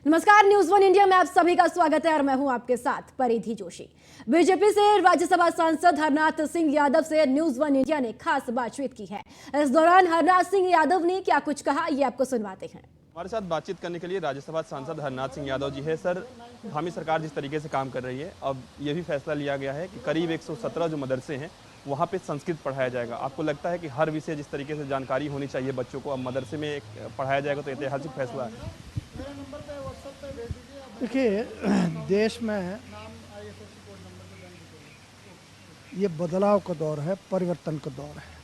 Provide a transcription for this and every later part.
नमस्कार, news one India में आप सभी का स्वागत है और मैं हूं आपके साथ परिधि जोशी। बीजेपी से राज्यसभा सांसद हरनाथ सिंह यादव से न्यूज वन इंडिया ने खास बातचीत की है। इस दौरान हरनाथ सिंह यादव ने क्या कुछ कहा, ये आपको सुनवाते हैं। हमारे साथ बातचीत करने के लिए राज्यसभा सांसद हरनाथ सिंह यादव जी है। सर, हमारी सरकार जिस तरीके से काम कर रही है, अब ये भी फैसला लिया गया है कि करीब 117 जो मदरसे हैं वहाँ पे संस्कृत पढ़ाया जाएगा। आपको लगता है कि हर विषय जिस तरीके से जानकारी होनी चाहिए बच्चों को, अब मदरसे में पढ़ाया जाएगा, तो ऐतिहासिक फैसला है? देखिए, देश में ये बदलाव का दौर है, परिवर्तन का दौर है।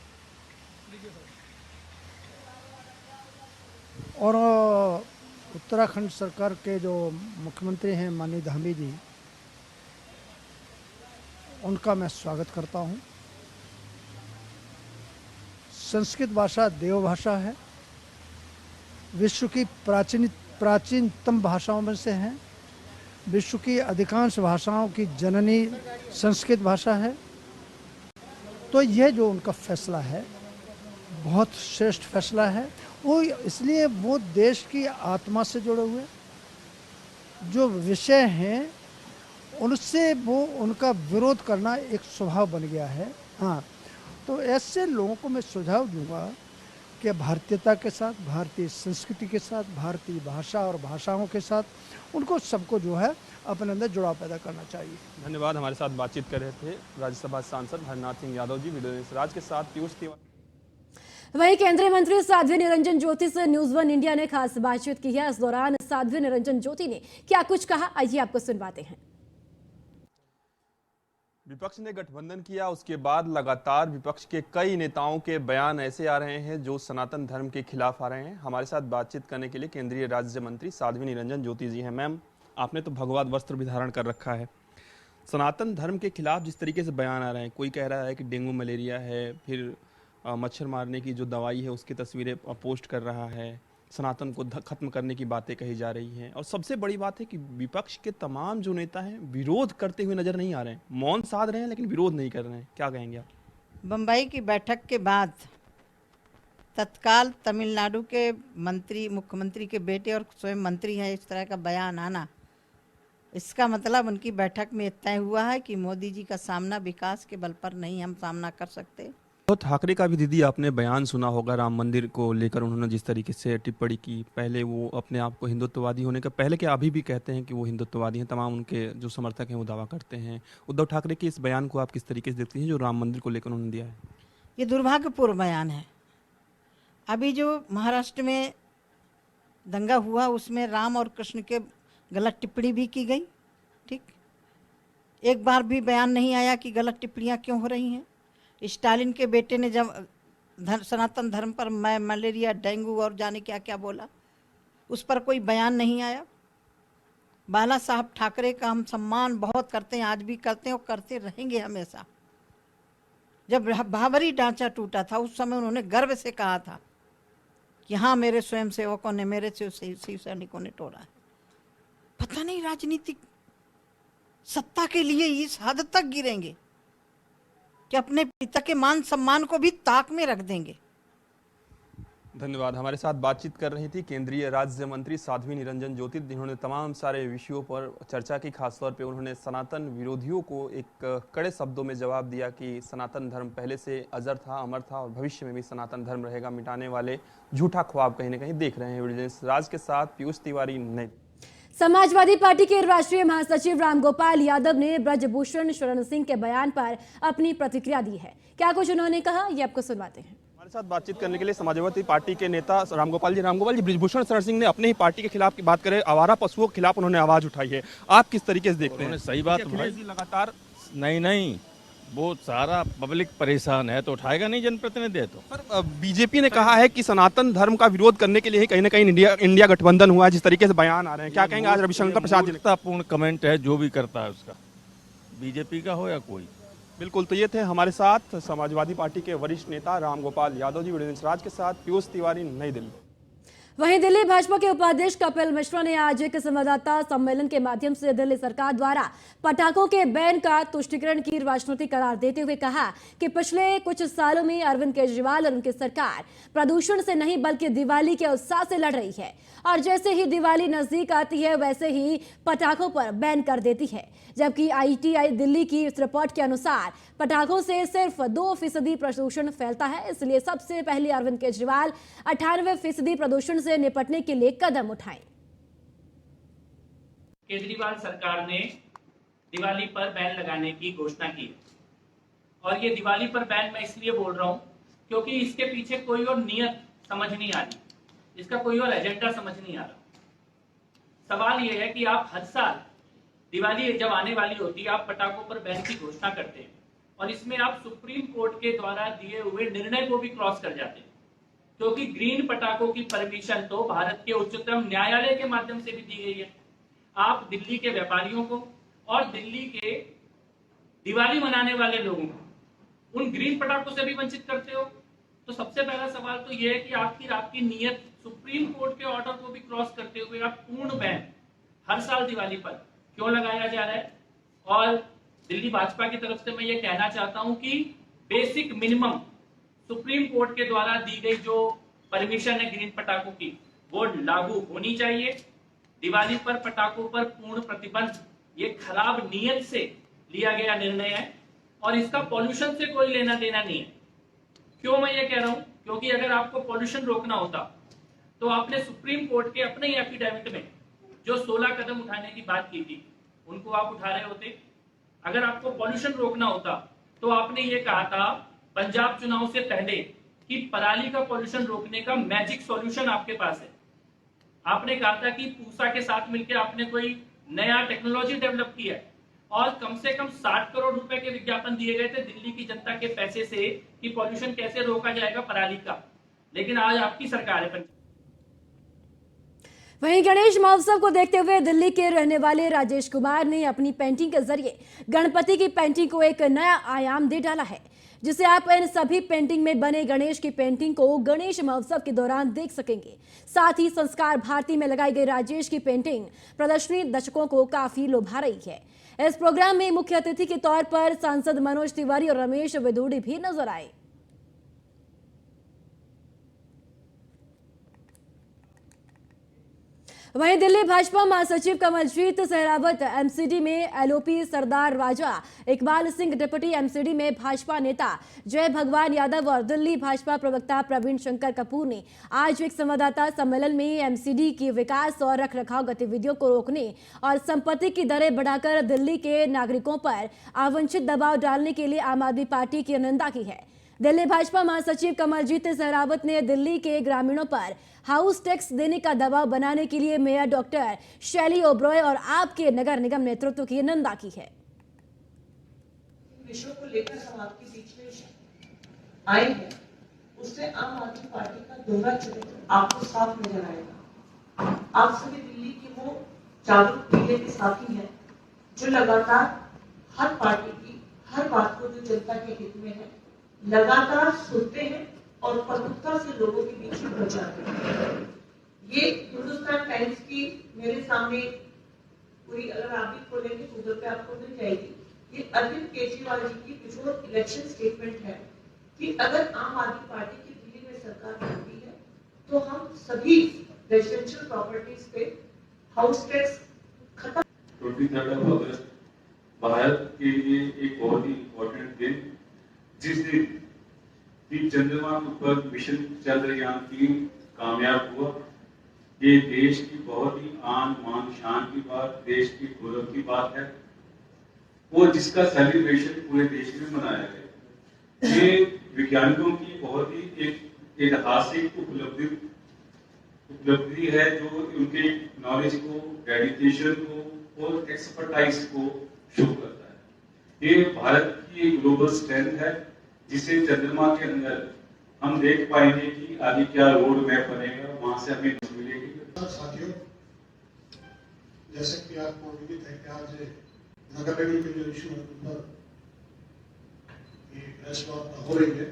और उत्तराखंड सरकार के जो मुख्यमंत्री हैं माननीय धामी जी, उनका मैं स्वागत करता हूं। संस्कृत भाषा देव भाषा है, विश्व की प्राचीनतम भाषाओं में से है। विश्व की अधिकांश भाषाओं की जननी संस्कृत भाषा है। तो यह जो उनका फैसला है बहुत श्रेष्ठ फैसला है। वो इसलिए वो देश की आत्मा से जुड़े हुए जो विषय हैं उनसे वो उनका विरोध करना एक स्वभाव बन गया है। हाँ, तो ऐसे लोगों को मैं सुझाव दूंगा कि भारतीयता के साथ, भारतीय संस्कृति के साथ, भारतीय भाषा और भाषाओं के साथ उनको सबको जो है अपने अंदर जुड़ाव पैदा करना चाहिए। धन्यवाद। हमारे साथ बातचीत कर रहे थे राज्यसभा सांसद हरनाथ सिंह यादव जी। वीडियो राज के साथ पीयूष तिवारी। वहीं केंद्रीय मंत्री साध्वी निरंजन ज्योति से न्यूज वन इंडिया ने खास बातचीत की है। इस दौरान साध्वी निरंजन ज्योति ने क्या कुछ कहा, आइए आपको सुनवाते हैं। विपक्ष ने गठबंधन किया, उसके बाद लगातार विपक्ष के कई नेताओं के बयान ऐसे आ रहे हैं जो सनातन धर्म के खिलाफ आ रहे हैं। हमारे साथ बातचीत करने के लिए केंद्रीय राज्य मंत्री साध्वी निरंजन ज्योति जी हैं। मैम, आपने तो भगवा वस्त्र भी धारण कर रखा है। सनातन धर्म के खिलाफ जिस तरीके से बयान आ रहे हैं, कोई कह रहा है कि डेंगू मलेरिया है, फिर मच्छर मारने की जो दवाई है उसकी तस्वीरें पोस्ट कर रहा है, सनातन को खत्म करने की बातें कही जा रही हैं। और सबसे बड़ी बात है कि विपक्ष के तमाम जो नेता हैं विरोध करते हुए नजर नहीं आ रहे हैं, मौन साध रहे हैं लेकिन विरोध नहीं कर रहे हैं। क्या कहेंगे आप? बम्बई की बैठक के बाद तत्काल तमिलनाडु के मुख्यमंत्री के बेटे और स्वयं मंत्री हैं, इस तरह का बयान आना, इसका मतलब उनकी बैठक में तय हुआ है कि मोदी जी का सामना विकास के बल पर नहीं हम सामना कर सकते। तो ठाकरे का भी दीदी आपने बयान सुना होगा, राम मंदिर को लेकर उन्होंने जिस तरीके से टिप्पणी की। पहले वो अपने आप को हिंदुत्ववादी होने का, पहले क्या अभी भी कहते हैं कि वो हिंदुत्ववादी हैं, तमाम उनके जो समर्थक हैं वो दावा करते हैं। उद्धव ठाकरे के इस बयान को आप किस तरीके से देखती हैं जो राम मंदिर को लेकर उन्होंने दिया है? ये दुर्भाग्यपूर्ण बयान है। अभी जो महाराष्ट्र में दंगा हुआ उसमें राम और कृष्ण के गलत टिप्पणी भी की गई। ठीक, एक बार भी बयान नहीं आया कि गलत टिप्पणियाँ क्यों हो रही हैं। स्टालिन के बेटे ने जब सनातन धर्म पर मलेरिया, डेंगू और जाने क्या क्या बोला, उस पर कोई बयान नहीं आया। बाला साहब ठाकरे का हम सम्मान बहुत करते हैं, आज भी करते हैं और करते रहेंगे हमेशा। जब बाबरी ढांचा टूटा था उस समय उन्होंने गर्व से कहा था कि हाँ, मेरे स्वयं सेवकों ने, मेरे शिव सैनिकों ने तोड़ा है। पता नहीं राजनीतिक सत्ता के लिए इस हद तक गिरेंगे कि अपने पिता के मान सम्मान को भी ताक में रख देंगे। धन्यवाद। हमारे साथ बातचीत कर रही थी केंद्रीय राज्य मंत्री साध्वी निरंजन ज्योति, जिन्होंने तमाम सारे विषयों पर चर्चा की। खासतौर पे उन्होंने सनातन विरोधियों को एक कड़े शब्दों में जवाब दिया कि सनातन धर्म पहले से अजर था, अमर था और भविष्य में भी सनातन धर्म रहेगा। मिटाने वाले झूठा ख्वाब कहीं ना कहीं देख रहे हैं। विजिलेंस राज के साथ पीयूष तिवारी, नई। समाजवादी पार्टी के राष्ट्रीय महासचिव रामगोपाल यादव ने ब्रजभूषण शरण सिंह के बयान पर अपनी प्रतिक्रिया दी है। क्या कुछ उन्होंने कहा, ये आपको सुनवाते हैं। हमारे साथ बातचीत करने के लिए समाजवादी पार्टी के नेता रामगोपाल जी। ब्रजभूषण शरण सिंह ने अपने ही पार्टी के खिलाफ की बात करें, आवारा पशुओं के खिलाफ उन्होंने आवाज उठाई है। आप किस तरीके से देखते हैं? सही बात लगातार नहीं, वो सारा पब्लिक परेशान है तो उठाएगा नहीं जनप्रतिनिधि है तो। पर बीजेपी ने कहा है कि सनातन धर्म का विरोध करने के लिए कहीं ना कहीं इंडिया गठबंधन हुआ है, जिस तरीके से बयान आ रहे हैं। क्या कहेंगे आज रविशंकर प्रसाद जी? पूर्ण कमेंट है जो भी करता है उसका, बीजेपी का हो या कोई। बिल्कुल, तो ये थे हमारे साथ समाजवादी पार्टी के वरिष्ठ नेता रामगोपाल यादव जी। वीडियो राज के साथ पीयूष तिवारी, नई दिल्ली। वहीं दिल्ली भाजपा के उपाध्यक्ष कपिल मिश्रा ने आज एक संवाददाता सम्मेलन के माध्यम से दिल्ली सरकार द्वारा पटाखों के बैन का तुष्टीकरण की राजनीति करार देते हुए कहा कि पिछले कुछ सालों में अरविंद केजरीवाल और उनकी सरकार प्रदूषण से नहीं बल्कि दिवाली के उत्साह से लड़ रही है और जैसे ही दिवाली नजदीक आती है वैसे ही पटाखों पर बैन कर देती है। जबकि ITI दिल्ली की इस रिपोर्ट के अनुसार पटाखों से सिर्फ 2% प्रदूषण फैलता है, इसलिए सबसे पहले अरविंद केजरीवाल 98% प्रदूषण से निपटने के लिए कदम उठाएं। केजरीवाल सरकार ने दिवाली पर बैन लगाने की घोषणा की और ये दिवाली पर बैन मैं इसलिए बोल रहा हूं क्योंकि इसके पीछे कोई और नियत समझ नहीं आ रही, इसका कोई और एजेंडा समझ नहीं आ रहा। सवाल ये है कि आप हर साल दिवाली जब आने वाली होती है आप पटाखों पर बैन की घोषणा करते हैं और इसमें आप सुप्रीम कोर्ट के द्वारा दिए हुए निर्णय को भी क्रॉस कर जाते हैं, क्योंकि ग्रीन पटाखों की परमिशन तो भारत के उच्चतम न्यायालय के माध्यम से भी दी गई है। आप दिल्ली के व्यापारियों को और दिल्ली के दिवाली मनाने वाले लोगों को उन ग्रीन पटाखों से भी वंचित करते हो। तो सबसे पहला सवाल तो यह है कि आखिर आपकी नीयत सुप्रीम कोर्ट के ऑर्डर को भी क्रॉस करते हुए आप पूर्ण बैन हर साल दिवाली पर क्यों लगाया जा रहा है। और दिल्ली भाजपा की तरफ से मैं ये कहना चाहता हूं कि बेसिक मिनिमम सुप्रीम कोर्ट के द्वारा दी गई जो परमिशन है ग्रीन पटाखों की वो लागू होनी चाहिए। दिवाली पर पटाखों पर पूर्ण प्रतिबंध ये खराब नीयत से लिया गया निर्णय है और इसका पॉल्यूशन से कोई लेना देना नहीं है। क्यों मैं ये कह रहा हूं, क्योंकि अगर आपको पॉल्यूशन रोकना होता तो आपने सुप्रीम कोर्ट के अपने ही एफिडेविट में जो 16 कदम उठाने की बात की थी उनको आप उठा रहे होते। अगर आपको पॉल्यूशन रोकना होता तो आपने ये कहा था पंजाब चुनाव से पहले कि पराली का पॉल्यूशन रोकने का मैजिक सॉल्यूशन आपके पास है। आपने कहा था कि पूसा के साथ मिलकर आपने कोई नया टेक्नोलॉजी डेवलप किया है और कम से कम 60 करोड़ रुपए के विज्ञापन दिए गए थे दिल्ली की जनता के पैसे से कि पॉल्यूशन कैसे रोका जाएगा पराली का। लेकिन आज आपकी सरकार है। वहीं गणेश महोत्सव को देखते हुए दिल्ली के रहने वाले राजेश कुमार ने अपनी पेंटिंग के जरिए गणपति की पेंटिंग को एक नया आयाम दे डाला है, जिसे आप इन सभी पेंटिंग में बने गणेश की पेंटिंग को गणेश महोत्सव के दौरान देख सकेंगे। साथ ही संस्कार भारती में लगाई गई राजेश की पेंटिंग प्रदर्शनी दर्शकों को काफी लुभा रही है। इस प्रोग्राम में मुख्य अतिथि के तौर पर सांसद मनोज तिवारी और रमेश विदुड़ी भी नजर आए। वहीं दिल्ली भाजपा महासचिव कमलजीत सहरावत MCD में LOP सरदार राजा इकबाल सिंह डिप्टी MCD में भाजपा नेता जय भगवान यादव और दिल्ली भाजपा प्रवक्ता प्रवीण शंकर कपूर ने आज एक संवाददाता सम्मेलन में MCD की विकास और रखरखाव गतिविधियों को रोकने और संपत्ति की दरें बढ़ाकर दिल्ली के नागरिकों पर अवांछित दबाव डालने के लिए आम आदमी पार्टी की निंदा की है। दिल्ली भाजपा महासचिव कमलजीत सहरावत ने दिल्ली के ग्रामीणों पर हाउस टैक्स देने का दबाव बनाने के लिए मेयर डॉक्टर शैली ओब्रॉय और आपके नगर निगम नेतृत्व की निंदा की है। विषयों को लेकर हम आपके बीच में आए हैं, उससे आम आदमी पार्टी का दोहरा चरित्र आपको साफ नजर आएगा। आप सभी दिल्ली के वो जागरूक पीढ़ी के साथी हैं जो लगातार हर पार्टी की हर बात को जो जनता के हित में है लगातार सुनते हैं और प्रमुखता से लोगों के बीच में पहुंचाते हैं। ये हिंदुस्तान टाइम्स की मेरे सामने पूरी अगर आप भी खोलेंगे गूगल पे आपको मिल जाएगी। ये अरविंद केजरीवाल जी की बिफोर इलेक्शन स्टेटमेंट है कि अगर आम आदमी पार्टी की दिल्ली में सरकार बनती है तो हम सभी रेजिडेंशियल प्रॉपर्टीज पे हाउस टैक्स खत्म। 23 अगस्त भारत के लिए एक बहुत ही इम्पोर्टेंट दिन, जिस दिन कि चंद्रमा पर मिशन चंद्रयान 3 कामयाब हुआ। ये देश की बहुत ही आन मान शान की बात, देश की गौरव की बात है और जिसका सेलिब्रेशन पूरे देश में मनाया गया। ये वैज्ञानिकों की बहुत ही एक ऐतिहासिक उपलब्धि है जो उनके नॉलेज को, डेडिकेशन को और एक्सपर्टाइज को शो करता है। ये भारत की एक ग्लोबल स्ट्रेंथ है जिसे चंद्रमा के अंदर हम देख पाएंगे कि आगे क्या रोड मैप बनेगा, वहां से हमें मिलेगी। साथियों, जैसे कि आपको विदित है कि आज नगर निगम के जो इशू पर प्रेस वार्ता हो रही है।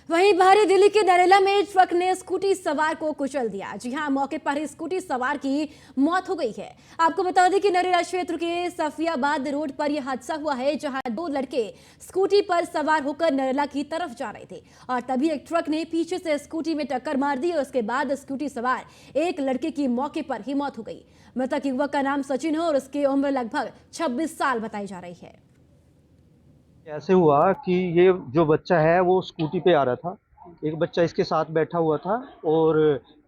वहीं बाहरी दिल्ली के नरेला में ट्रक ने स्कूटी सवार को कुचल दिया। जी हां, मौके पर ही स्कूटी सवार की मौत हो गई है। आपको बता दें कि नरेला क्षेत्र के सफियाबाद रोड पर यह हादसा हुआ है, जहां दो लड़के स्कूटी पर सवार होकर नरेला की तरफ जा रहे थे और तभी एक ट्रक ने पीछे से स्कूटी में टक्कर मार दी और उसके बाद स्कूटी सवार एक लड़के की मौके पर ही मौत हो गई। मृतक युवक का नाम सचिन है और उसकी उम्र लगभग 26 साल बताई जा रही है। ऐसे हुआ कि ये जो बच्चा है वो स्कूटी पे आ रहा था, एक बच्चा इसके साथ बैठा हुआ था और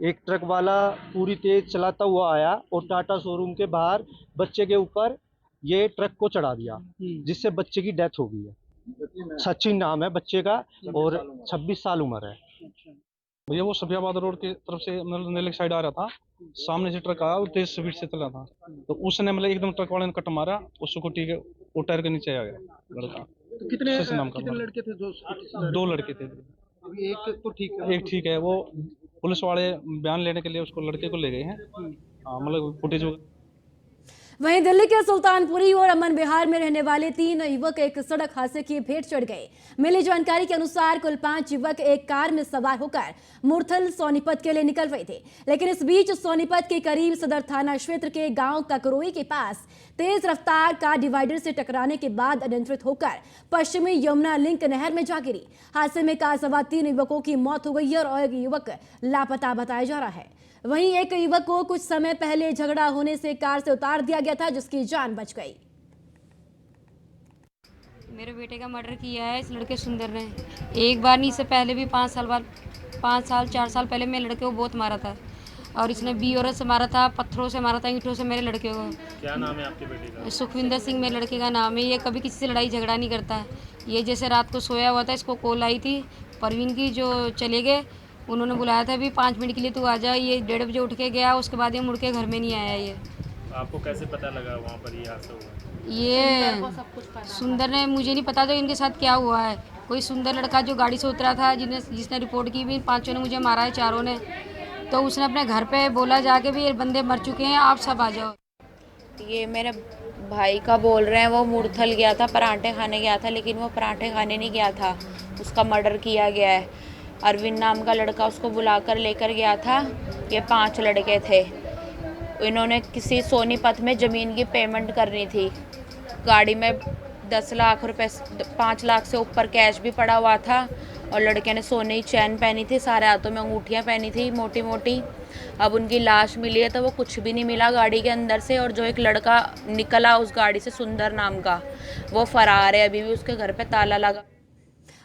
एक ट्रक वाला पूरी तेज चलाता हुआ आया और टाटा शोरूम के बाहर बच्चे के ऊपर ये ट्रक को चढ़ा दिया, जिससे बच्चे की डेथ हो गई है। सचिन नाम है बच्चे का और 26 साल उम्र है। भैया वो सफियाबाद रोड की तरफ से मतलब नेले साइड आ रहा था, सामने से ट्रक आया और तेज स्पीड से चला था, तो उसने मतलब एकदम ट्रक वाले ने कट मारा, वो स्कूटी के वो टायर के नीचे आ गया लड़का। तो कितने लड़के थे? दो लड़के थे। अभी एक तो ठीक है, एक ठीक है, वो पुलिस वाले बयान लेने के लिए उसको लड़के को ले गए हैं। हाँ, मतलब फुटेज। वहीं दिल्ली के सुल्तानपुरी और अमन विहार में रहने वाले 3 युवक एक सड़क हादसे की भेंट चढ़ गए। मिली जानकारी के अनुसार कुल 5 युवक एक कार में सवार होकर मुरथल सोनीपत के लिए निकल रहे थे, लेकिन इस बीच सोनीपत के करीब सदर थाना क्षेत्र के गांव ककरोई के पास तेज रफ्तार कार डिवाइडर से टकराने के बाद अनियंत्रित होकर पश्चिमी यमुना लिंक नहर में जा गिरी। हादसे में कार सवार 3 युवकों की मौत हो गई है और एक युवक लापता बताया जा रहा है। वहीं एक युवक को कुछ समय पहले झगड़ा होने से कार से उतार दिया गया था, जिसकी जान बच गई। मेरे बेटे का मर्डर किया है इस लड़के सुंदर ने। एक बार नहीं, इससे पहले भी 5 साल 4 साल पहले मेरे लड़के को बहुत मारा था और इसने बी औरत से मारा था, पत्थरों से मारा था, ईंटों से मेरे लड़के को। क्या नाम है आपके बेटे का? सुखविंदर सिंह मेरे लड़के का नाम है। ये कभी किसी से लड़ाई झगड़ा नहीं करता है। ये जैसे रात को सोया हुआ था, इसको कॉल आई थी परवीन की, जो चले गए, उन्होंने बुलाया था अभी 5 मिनट के लिए तू आ जा। ये 1:30 बजे उठ के गया, उसके बाद ये मुड़ के घर में नहीं आया। ये आपको कैसे पता लगा वहाँ पर ये हादसा हुआ? ये सुंदर ने, मुझे नहीं पता तो इनके साथ क्या हुआ है। कोई सुंदर लड़का जो गाड़ी से उतरा था, जिसने रिपोर्ट की भी, 5 ने मुझे मारा है, 4 ने, तो उसने अपने घर पे बोला जाके भी ये बंदे मर चुके हैं, आप सब आ जाओ। ये मेरे भाई का बोल रहे हैं, वो मुरथल गया था, पराठे खाने गया था, लेकिन वो पराठे खाने नहीं गया था, उसका मर्डर किया गया है। अरविंद नाम का लड़का उसको बुलाकर लेकर गया था। ये 5 लड़के थे। इन्होंने किसी सोनीपत में ज़मीन की पेमेंट करनी थी। गाड़ी में 10 लाख रुपए, 5 लाख से ऊपर कैश भी पड़ा हुआ था और लड़के ने सोने की चैन पहनी थी, सारे हाथों में अंगूठियाँ पहनी थी मोटी मोटी। अब उनकी लाश मिली है तो वो कुछ भी नहीं मिला गाड़ी के अंदर से, और जो एक लड़का निकला उस गाड़ी से, सुंदर नाम का, वो फरार है, अभी भी उसके घर पे ताला लगा।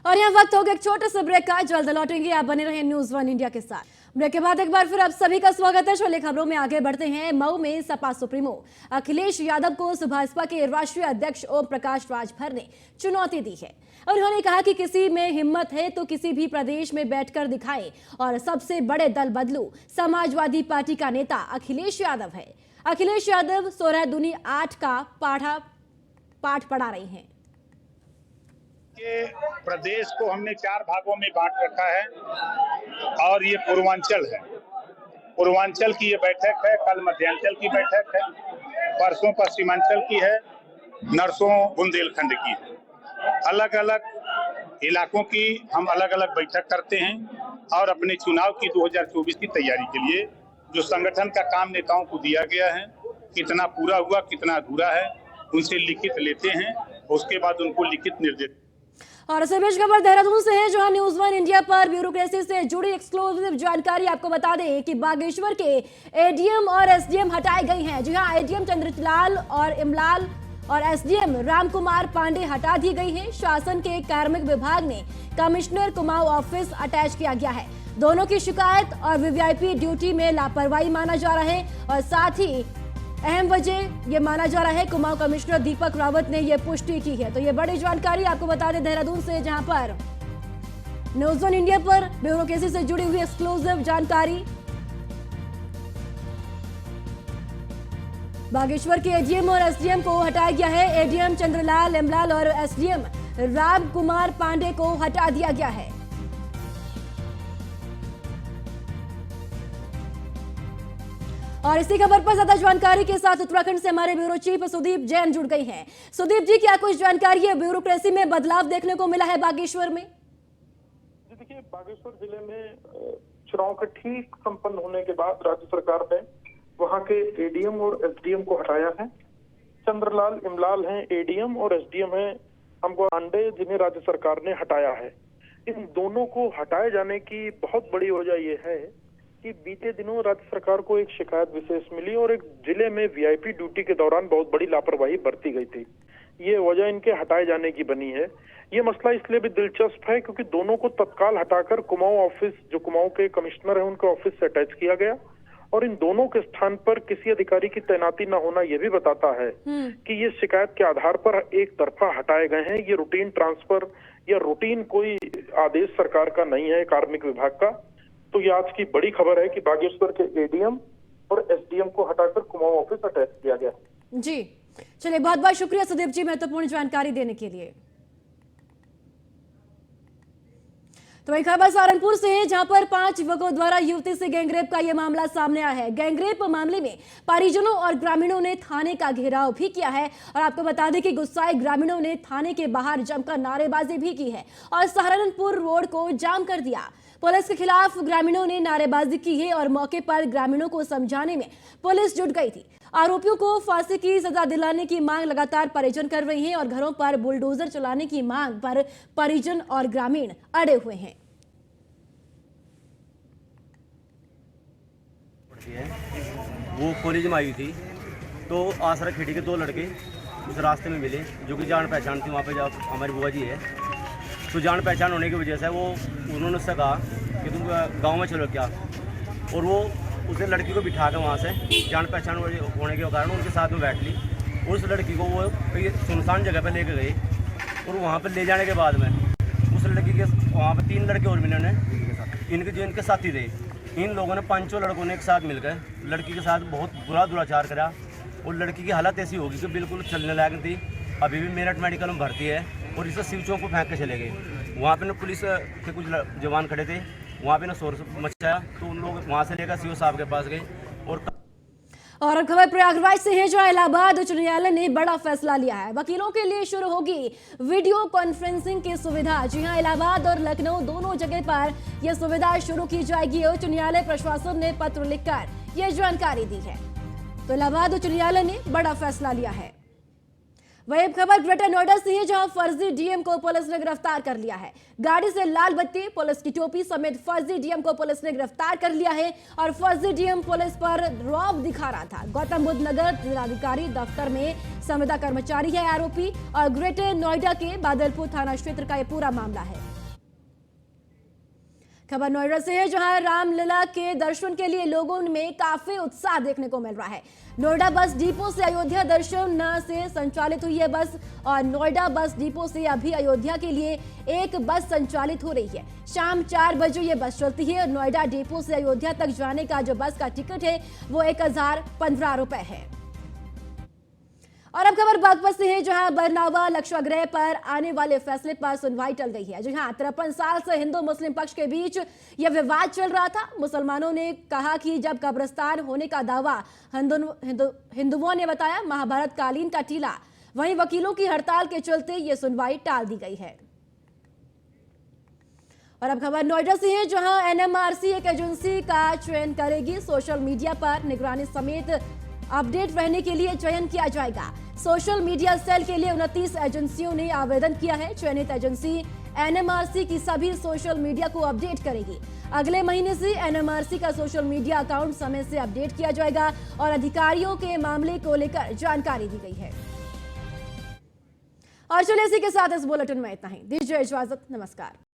और यहाँ वक्त हो गया एक छोटे से ब्रेक का, जल्द लौटेंगे। आप बने रहे न्यूज़ 1 इंडिया के साथ। ब्रेक के बाद एक बार फिर आप सभी का स्वागत है। छोले खबरों में आगे बढ़ते हैं। मऊ में सपा सुप्रीमो अखिलेश यादव को भाजपा के राष्ट्रीय अध्यक्ष ओम प्रकाश राजभर ने चुनौती दी है। उन्होंने कहा कि किसी में हिम्मत है तो किसी भी प्रदेश में बैठकर दिखाएं, और सबसे बड़े दल बदलू समाजवादी पार्टी का नेता अखिलेश यादव है। अखिलेश यादव 16 दूनी 8 का पाठ पढ़ा रही हैं। के प्रदेश को हमने 4 भागों में बांट रखा है और ये पूर्वांचल है। पूर्वांचल की ये बैठक है, कल मध्यांचल की बैठक है, परसों पश्चिमांचल की है, नरसों बुंदेलखंड की है। अलग अलग इलाकों की हम अलग अलग बैठक करते हैं और अपने चुनाव की 2024 की तैयारी के लिए जो संगठन का काम नेताओं को दिया गया है, कितना पूरा हुआ कितना अधूरा है, उनसे लिखित लेते हैं, उसके बाद उनको लिखित निर्देश। और इस बीच खबर देहरादून से है, जहां न्यूज़ 1 इंडिया पर ब्यूरोक्रेसी से जुड़ी एक्सक्लूसिव जानकारी आपको बता दें कि बागेश्वर के एडीएम और एसडीएम हटाए गए हैं। जी हां, एडीएम चंद्रलाल और इमलाल और एसडीएम रामकुमार पांडे हटा दी गई हैं। शासन के कार्मिक विभाग ने कमिश्नर कुमाऊं ऑफिस अटैच किया गया है। दोनों की शिकायत और वीवीआईपी ड्यूटी में लापरवाही माना जा रहा है और साथ ही अहम वजह ये माना जा रहा है। कुमाऊं कमिश्नर दीपक रावत ने यह पुष्टि की है। तो ये बड़ी जानकारी आपको बता दें देहरादून से, जहां पर न्यूज़ 1 इंडिया पर ब्यूरोक्रेसी से जुड़ी हुई एक्सक्लूसिव जानकारी। बागेश्वर के एडीएम और एसडीएम को हटाया गया है। एडीएम चंद्रलाल इमलाल और एसडीएम रामकुमार पांडे को हटा दिया गया है। और इसी खबर पर ज्यादा जानकारी के साथ उत्तराखंड से हमारे ब्यूरो चीफ सुदीप जैन जुड़ गई हैं। सुदीप जी, क्या कुछ जानकारी है? ब्यूरोक्रेसी में बदलाव देखने को मिला है बागेश्वर में? देखिए, बागेश्वर जिले में चुनाव के ठीक संपन्न होने के बाद राज्य सरकार ने वहां के एडीएम और एसडीएम को हटाया है। चंद्रलाल इमलाल हैं एडीएम और एसडीएम हैं हमको पांडे, जिन्हें राज्य सरकार ने हटाया है। इन दोनों को हटाए जाने की बहुत बड़ी वजह यह है कि बीते दिनों राज्य सरकार को एक शिकायत विशेष मिली और एक जिले में वीआईपी ड्यूटी के दौरान बहुत बड़ी लापरवाही बरती गई थी। ये वजह इनके हटाए जाने की बनी है। ये मसला इसलिए भी दिलचस्प है क्योंकि दोनों को तत्काल हटाकर कुमाऊं ऑफिस, जो कुमाऊं के कमिश्नर है, उनके ऑफिस से अटैच किया गया और इन दोनों के स्थान पर किसी अधिकारी की तैनाती न होना यह भी बताता है कि ये शिकायत के आधार पर एक तरफा हटाए गए हैं। ये रूटीन ट्रांसफर या रूटीन कोई आदेश सरकार का नहीं है, कार्मिक विभाग का। तो ये आज की बड़ी खबर है कि बागेश्वर के एडीएम और एसडीएम को हटाकर कुमाऊं ऑफिस अटैच किया गया। जी चलिए, बहुत बहुत शुक्रिया सुदीप जी महत्वपूर्ण जानकारी देने के लिए। तो वही खबर सहारनपुर से है, जहां पर 5 युवकों द्वारा युवती से गैंगरेप का यह मामला सामने आया है। गैंगरेप मामले में परिजनों और ग्रामीणों ने थाने का घेराव भी किया है और आपको बता दें कि गुस्साए ग्रामीणों ने थाने के बाहर जमकर नारेबाजी भी की है और सहारनपुर रोड को जाम कर दिया। पुलिस के खिलाफ ग्रामीणों ने नारेबाजी की है और मौके पर ग्रामीणों को समझाने में पुलिस जुट गई थी। आरोपियों को फांसी की सजा दिलाने की मांग लगातार परिजन कर रहे हैं और घरों पर बुलडोजर चलाने की मांग पर परिजन और ग्रामीण अड़े हुए हैं। वो कॉलेज में आई थी तो आसरा खेड़ी के 2 लड़के उस रास्ते में मिले जो कि जान पहचान थी। वहाँ पे जब हमारी बुआ जी है तो जान पहचान होने की वजह से उन्होंने उससे कहा कि तुम गाँव में चलो क्या, और वो उसने लड़की को बिठा कर वहाँ से जान पहचान होने के कारण उनके साथ में बैठ ली और उस लड़की को वो सुनसान जगह पर लेके गए और वहाँ पर ले जाने के बाद में उस लड़की के वहाँ पर 3 लड़के और मिले इनके जो इनके साथी थे। इन लोगों ने 5 लड़कों ने एक साथ मिलकर लड़की के साथ बहुत बुरा दुराचार करा और लड़की की हालत ऐसी होगी कि बिल्कुल चलने लायक थी। अभी भी मेरठ मेडिकल में भर्ती है और इसे शिव चौक को फेंक के चले गए। वहाँ पे ना पुलिस के कुछ जवान खड़े थे, वहाँ पे ना शोर मचाया तो उन लोग वहाँ से लेकर सीओ साहब के पास गए। और अब खबर प्रयागराज से है, जहां इलाहाबाद उच्च न्यायालय ने बड़ा फैसला लिया है। वकीलों के लिए शुरू होगी वीडियो कॉन्फ्रेंसिंग की सुविधा। जी हां, इलाहाबाद और लखनऊ दोनों जगह पर यह सुविधा शुरू की जाएगी। उच्च न्यायालय प्रशासन ने पत्र लिखकर यह जानकारी दी है। तो इलाहाबाद उच्च न्यायालय ने बड़ा फैसला लिया है। वही खबर ग्रेटर नोएडा से है, जहां फर्जी डीएम को पुलिस ने गिरफ्तार कर लिया है। गाड़ी से लाल बत्ती, पुलिस की टोपी समेत फर्जी डीएम को पुलिस ने गिरफ्तार कर लिया है और फर्जी डीएम पुलिस पर रौब दिखा रहा था। गौतम बुद्ध नगर जिलाधिकारी दफ्तर में संविदा कर्मचारी है आरोपी और ग्रेटर नोएडा के बादलपुर थाना क्षेत्र का यह पूरा मामला है। खबर नोएडा से है, जहां रामलला के दर्शन के लिए लोगों में काफी उत्साह देखने को मिल रहा है। नोएडा बस डिपो से अयोध्या दर्शन से संचालित हुई है बस और नोएडा बस डिपो से अभी अयोध्या के लिए एक बस संचालित हो रही है। शाम 4 बजे ये बस चलती है और नोएडा डिपो से अयोध्या तक जाने का जो बस का टिकट है वो 1015 रुपए है। और अब खबर बागपत से है, जहां बरनावा लक्षागृह पर आने वाले फैसले पर सुनवाई टल गई है। जहां 53 साल से हिंदू मुस्लिम पक्ष के बीच यह विवाद चल रहा था। मुसलमानों ने कहा कि जब कब्रिस्तान होने का दावा हिंदुओं ने बताया महाभारत कालीन का टीला। वहीं वकीलों की हड़ताल के चलते यह सुनवाई टाल दी गई है। और अब खबर नोएडा से है, जहां एनएमआरसी एक एजेंसी का चयन करेगी। सोशल मीडिया पर निगरानी समेत अपडेट रहने के लिए चयन किया जाएगा। सोशल मीडिया सेल के लिए 29 एजेंसियों ने आवेदन किया है। चयनित एजेंसी एनएमआरसी की सभी सोशल मीडिया को अपडेट करेगी। अगले महीने से एनएमआरसी का सोशल मीडिया अकाउंट समय से अपडेट किया जाएगा और अधिकारियों के मामले को लेकर जानकारी दी गई है। और चलिए इसी के साथ इस बुलेटिन में इतना ही। दीजिए इजाजत, नमस्कार।